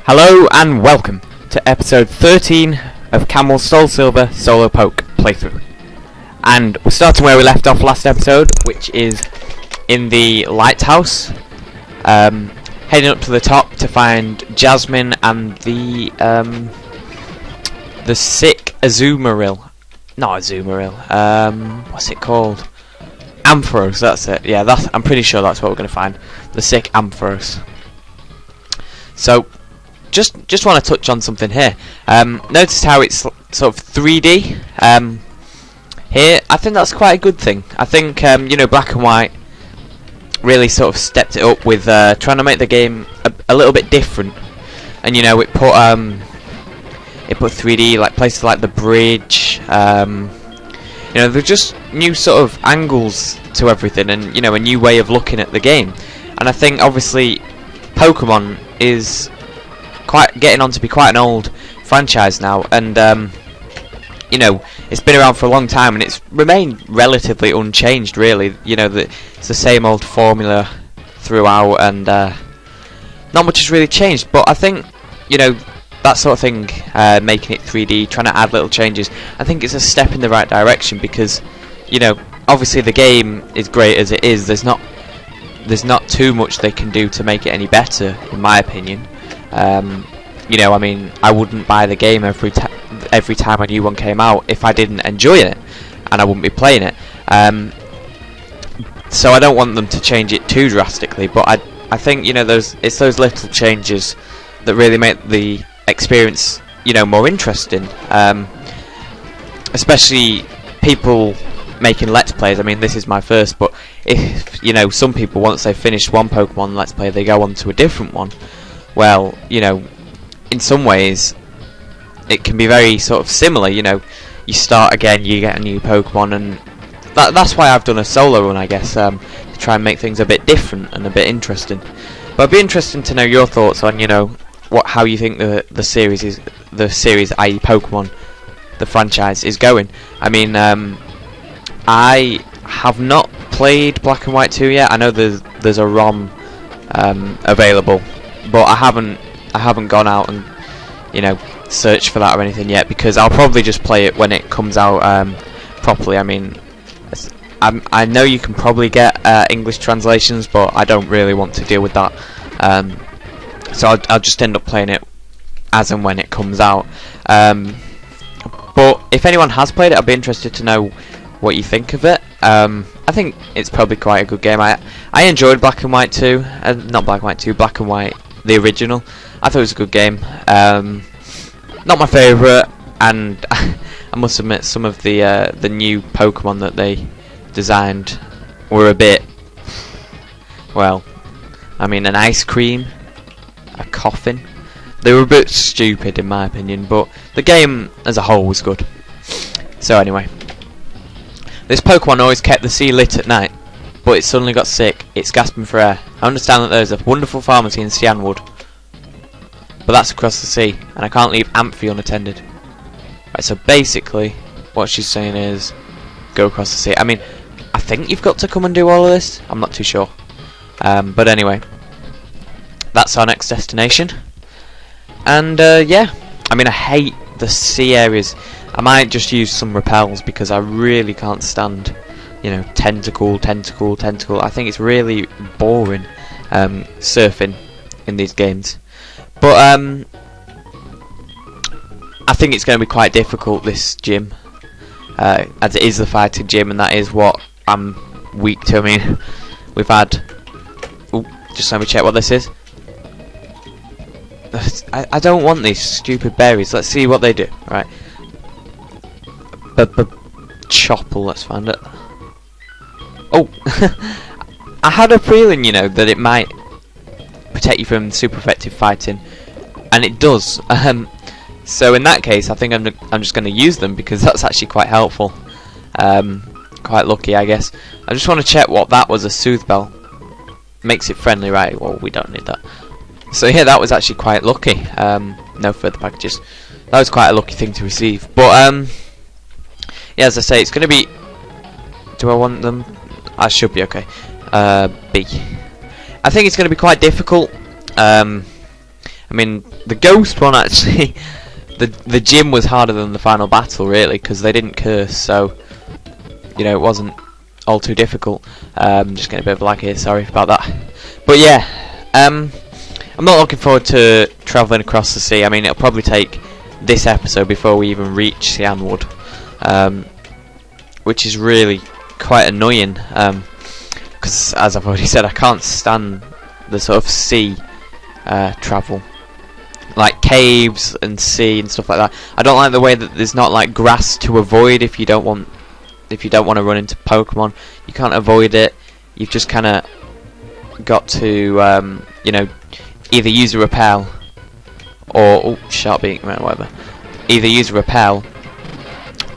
Hello and welcome to episode 13 of Camel's Soul Silver Solo Poke playthrough. And we're starting where we left off last episode, which is in the lighthouse. Heading up to the top to find Jasmine and the sick Azumarill. Not Azumarill. What's it called? Ampharos. That's it. Yeah, I'm pretty sure that's what we're going to find. The sick Ampharos. So, just want to touch on something here. Notice how it's sort of 3D here. I think that's quite a good thing. I think you know, Black and White really sort of stepped it up with trying to make the game a little bit different, and you know, it put 3D like places like the bridge. You know, there's just new sort of angles to everything, and you know, a new way of looking at the game. And I think obviously Pokemon is getting on to be quite an old franchise now, and you know, it's been around for a long time and it's remained relatively unchanged, really. You know, it's the same old formula throughout, and not much has really changed. But I think, you know, that sort of thing, making it 3D, trying to add little changes, I think it's a step in the right direction, because, you know, obviously the game is great as it is. There's not too much they can do to make it any better, in my opinion. You know, I mean, I wouldn't buy the game every time a new one came out if I didn't enjoy it, and I wouldn't be playing it. So I don't want them to change it too drastically, but I think, you know, it's those little changes that really make the experience, you know, more interesting. Especially people making Let's Plays. I mean, this is my first, but if, you know, some people, once they've finished one Pokemon Let's Play, they go on to a different one. Well, you know, in some ways it can be very sort of similar. You know, you start again, you get a new Pokemon, and that's why I've done a solo run, I guess, to try and make things a bit different and a bit interesting. But it'd be interesting to know your thoughts on, you know, how you think the series, i.e. Pokemon, the franchise, is going. I mean, I have not played Black and White 2 yet. I know there's a ROM available, but I haven't gone out and, you know, searched for that or anything yet, because I'll probably just play it when it comes out properly. I mean, I know you can probably get English translations, but I don't really want to deal with that. So I'll just end up playing it as and when it comes out. But if anyone has played it, I'd be interested to know what you think of it. I think it's probably quite a good game. I enjoyed Black and White 2, not Black and White 2, Black and White, the original. I thought it was a good game. Not my favourite, and I must admit some of the new Pokemon that they designed were a bit, well, I mean, an ice cream, a coffin. They were a bit stupid in my opinion, but the game as a whole was good. So anyway, this Pokemon always kept the sea lit at night, but it suddenly got sick. It's gasping for air. I understand that there's a wonderful pharmacy in Cianwood, but that's across the sea, and I can't leave Amphi unattended. Right, so basically what she's saying is go across the sea. I mean, I think you've got to come and do all of this. I'm not too sure. But anyway, that's our next destination. And yeah, I mean, I hate the sea areas. I might just use some repels, because I really can't stand, you know, tentacle. I think it's really boring surfing in these games. But I think it's going to be quite difficult, this gym, as it is the fighting gym, and that is what I'm weak to. I mean, we've had... Ooh, just let me check what this is. I don't want these stupid berries. Let's see what they do. Right. Chopple, let's find it. Oh! I had a feeling, you know, that it might protect you from super effective fighting, and it does. So in that case, I think I'm just going to use them, because that's actually quite helpful. Quite lucky, I guess. I just want to check what that was. A Soothe Bell makes it friendly, right? Well, we don't need that. So yeah, that was actually quite lucky. No further packages. That was quite a lucky thing to receive. But yeah, as I say, it's going to be... Do I want them? I should be okay. B. I think it's going to be quite difficult. I mean, the ghost one actually, the gym was harder than the final battle really, because they didn't curse, so you know it wasn't all too difficult. Just getting a bit of lag here, sorry about that. But yeah, I'm not looking forward to travelling across the sea. I mean, it'll probably take this episode before we even reach Cianwood, which is really quite annoying, because as I've already said, I can't stand the sort of sea travel, like caves and sea and stuff like that. I don't like the way that there's not like grass to avoid if you don't want to run into Pokemon. You can't avoid it. You've just kind of got to you know, either use a repel or sharp beak, whatever. Either use a repel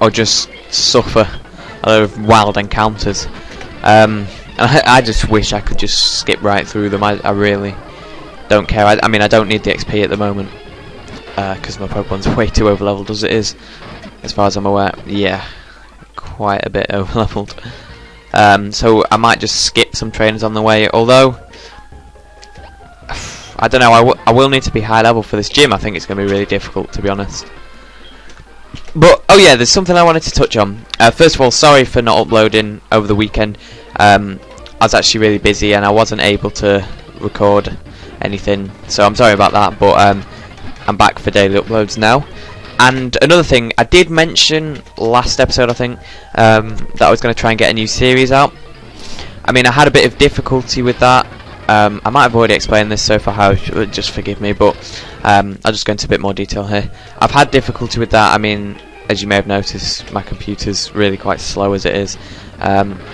or just suffer a lot of wild encounters. And I just wish I could just skip right through them. I really don't care. I mean, I don't need the XP at the moment because my Pokemon's way too overleveled as it is, as far as I'm aware. Yeah, quite a bit overleveled. So I might just skip some trainers on the way. Although I don't know, I will need to be high level for this gym. I think it's going to be really difficult, to be honest. But oh yeah, there's something I wanted to touch on. First of all, sorry for not uploading over the weekend. I was actually really busy and I wasn't able to record anything, so I'm sorry about that. But I'm back for daily uploads now. And another thing, I did mention last episode, I think, that I was going to try and get a new series out. I mean, I had a bit of difficulty with that. I might have already explained this, so if I have, just forgive me, but I'll just go into a bit more detail here. I've had difficulty with that. I mean, as you may have noticed, my computer's really quite slow as it is,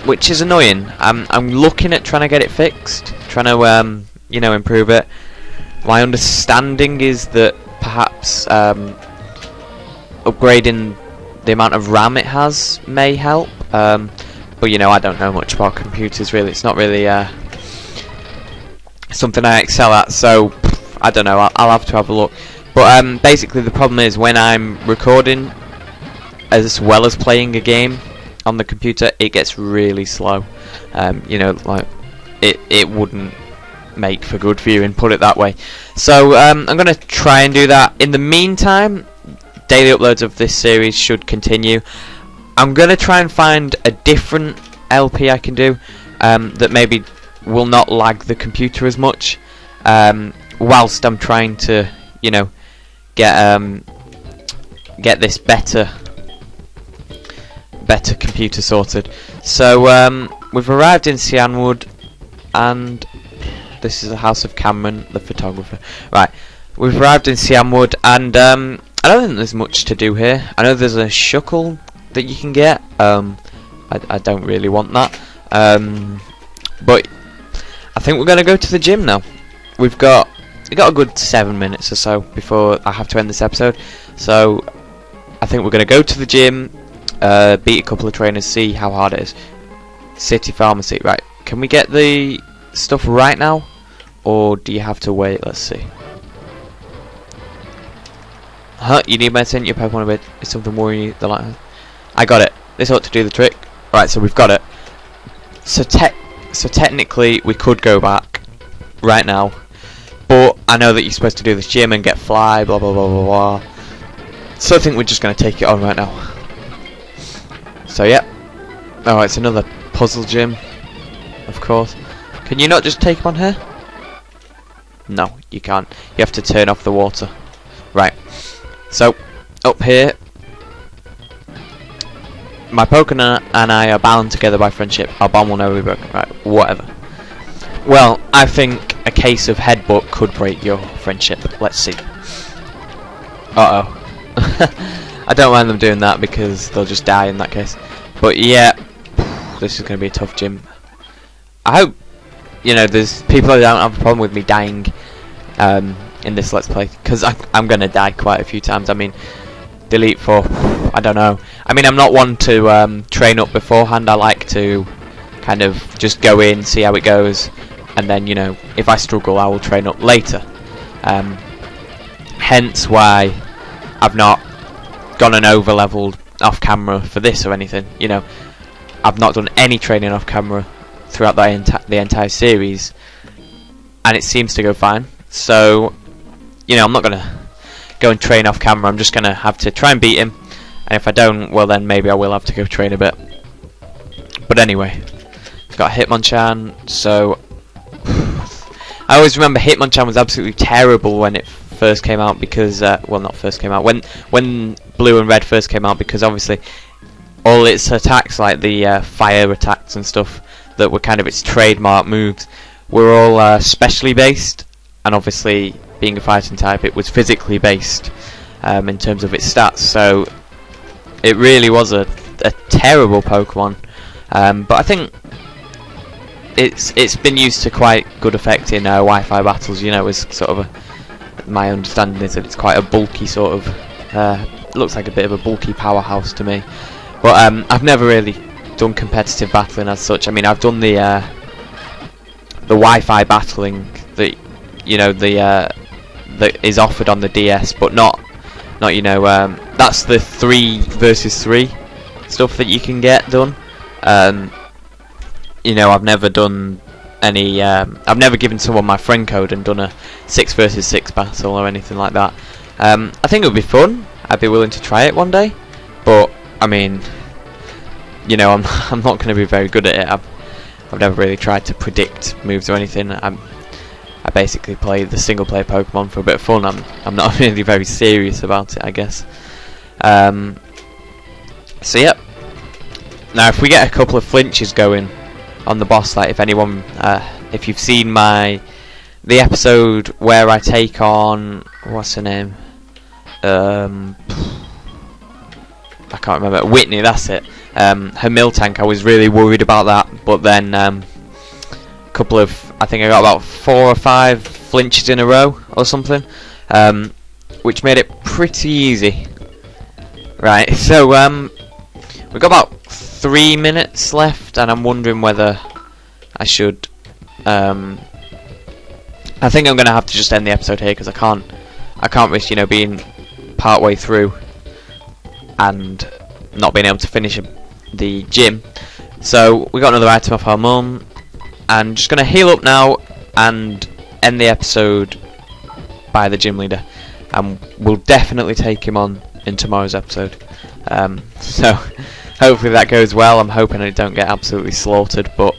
which is annoying. I'm looking at trying to get it fixed, trying to you know, improve it. My understanding is that perhaps upgrading the amount of RAM it has may help, but you know, I don't know much about computers really. It's not really something I excel at, so I don't know, I'll have to have a look. But basically the problem is when I'm recording as well as playing a game on the computer, it gets really slow. You know, like it wouldn't make for good viewing, put it that way. So I'm going to try and do that. In the meantime, daily uploads of this series should continue. I'm going to try and find a different LP I can do that maybe will not lag the computer as much, whilst I'm trying to, you know, get this better computer sorted. So we've arrived in Cianwood, and this is the house of Cameron, the photographer. Right, we've arrived in Cianwood, and I don't think there's much to do here. I know there's a shuckle that you can get. I don't really want that, but I think we're going to go to the gym now. We've got a good 7 minutes or so before I have to end this episode, so I think we're going to go to the gym, beat a couple of trainers, see how hard it is. City Pharmacy, right? Can we get the stuff right now, or do you have to wait? Let's see. You need medicine. Your Pokemon a bit. Is something worrying you? The light. I got it. This ought to do the trick. Right, so we've got it. So technically we could go back right now, but I know that you're supposed to do this gym and get fly, blah blah blah blah blah. So I think we're just going to take it on right now. So yeah. Oh, it's another puzzle gym, of course. Can you not just take him on here? No, you can't. You have to turn off the water. Right. So up here, my Pokemon and I are bound together by friendship. Our bond will never be broken. Right, whatever. Well, I think a case of headbutt could break your friendship. Let's see. Uh-oh. I don't mind them doing that because they'll just die in that case. But yeah, this is going to be a tough gym. I hope, you know, there's people that don't have a problem with me dying in this Let's Play, because I'm going to die quite a few times. I mean, delete for, I don't know. I mean, I'm not one to train up beforehand. I like to kind of just go in, see how it goes, and then, you know, if I struggle, I will train up later. Hence why I've not gone and over-leveled off camera for this or anything. You know, I've not done any training off camera throughout the entire series, and it seems to go fine. So you know, I'm not gonna go and train off camera. I'm just gonna have to try and beat him, and if I don't, well then maybe I will have to go train a bit. But anyway, got Hitmonchan. So I always remember Hitmonchan was absolutely terrible when it first came out, because well, not first came out, when Blue and Red first came out, because obviously all its attacks, like the fire attacks and stuff that were kind of its trademark moves, were all specially based, and obviously being a fighting type, it was physically based in terms of its stats. So it really was a terrible Pokemon. But I think it's been used to quite good effect in Wi-Fi battles. You know, as sort of my understanding is that it's quite a bulky sort of looks like a bit of a bulky powerhouse to me. But I've never really done competitive battling as such. I mean, I've done the Wi-Fi battling that, you know, that is offered on the DS, but not you know, that's the 3 versus 3 stuff that you can get done. You know, I've never done any. I've never given someone my friend code and done a 6 versus 6 battle or anything like that. I think it would be fun. I'd be willing to try it one day, but I mean, you know, I'm not going to be very good at it. I've never really tried to predict moves or anything. I basically play the single player Pokemon for a bit of fun. I'm not really very serious about it, I guess. So yep. Now if we get a couple of flinches going on the boss, like if you've seen the episode where I take on, what's her name? I can't remember. Whitney, that's it. Her Miltank, I was really worried about that, but then couple of, I think I got about 4 or 5 flinches in a row or something, which made it pretty easy. Right, so we've got about 3 minutes left, and I'm wondering whether I should. I think I'm gonna have to just end the episode here, because I can't risk, you know, being part way through and not being able to finish the gym. So we got another item off our mum, and just gonna heal up now and end the episode by the gym leader, and we'll definitely take him on in tomorrow's episode. So hopefully that goes well. I'm hoping I don't get absolutely slaughtered, but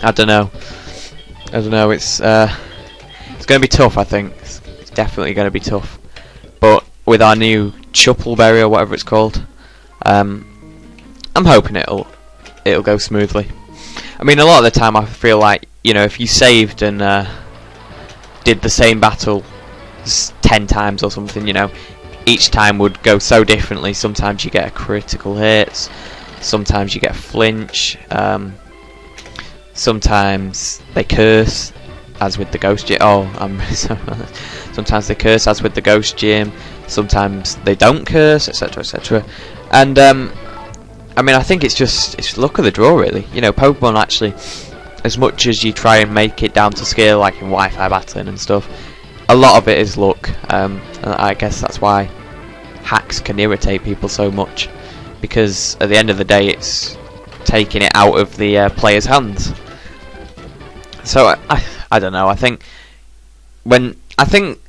I don't know. It's gonna be tough. I think it's definitely gonna be tough. But with our new Chuppleberry or whatever it's called, I'm hoping it'll go smoothly. I mean, a lot of the time I feel like, you know, if you saved and did the same battle 10 times or something, you know, each time would go so differently. Sometimes you get a critical hit, sometimes you get a flinch, sometimes they curse, as with the Ghost Gym. Oh, I'm really sorry about that. Sometimes they curse, as with the Ghost Gym. Sometimes they don't curse, etc., etc. And I mean, I think it's luck of the draw, really. You know, Pokemon actually, as much as you try and make it down to scale, like in Wi-Fi battling and stuff, a lot of it is luck. And I guess that's why hacks can irritate people so much, because at the end of the day, it's taking it out of the player's hands. So I don't know. I think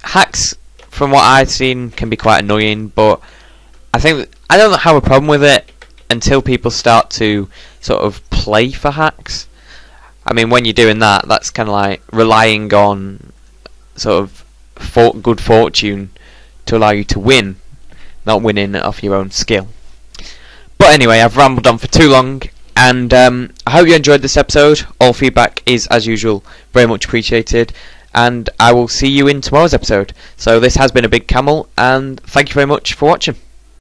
hacks, from what I've seen, can be quite annoying, but I don't have a problem with it until people start to sort of play for hacks. I mean, when you're doing that, that's kind of like relying on sort of good fortune to allow you to win, not winning off your own skill. But anyway, I've rambled on for too long, and I hope you enjoyed this episode. All feedback is, as usual, very much appreciated, and I will see you in tomorrow's episode. So this has been a big Camel, and thank you very much for watching.